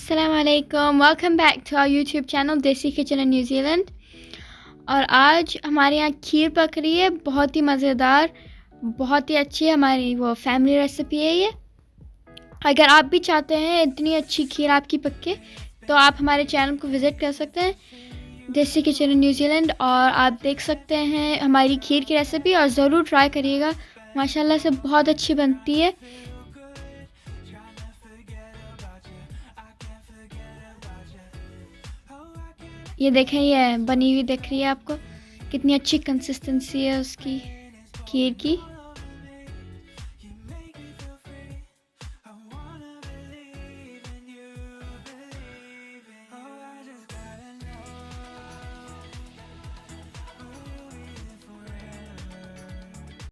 अस्सलामुअलैकुम, welcome back to our YouTube channel Desi kitchen in New Zealand. और आज हमारे यहाँ खीर पक रही है, बहुत ही मज़ेदार, बहुत ही अच्छी हमारी वो फैमिली रेसिपी है ये। अगर आप भी चाहते हैं इतनी अच्छी खीर आपकी पके तो आप हमारे चैनल को विज़िट कर सकते हैं देसी किचन इन न्यूजीलैंड, और आप देख सकते हैं हमारी खीर की रेसिपी और ज़रूर ट्राई करिएगा। माशाल्लाह से बहुत अच्छी बनती है। ये देखें, ये बनी हुई दिख रही है आपको, कितनी अच्छी कंसिस्टेंसी है उसकी खीर की।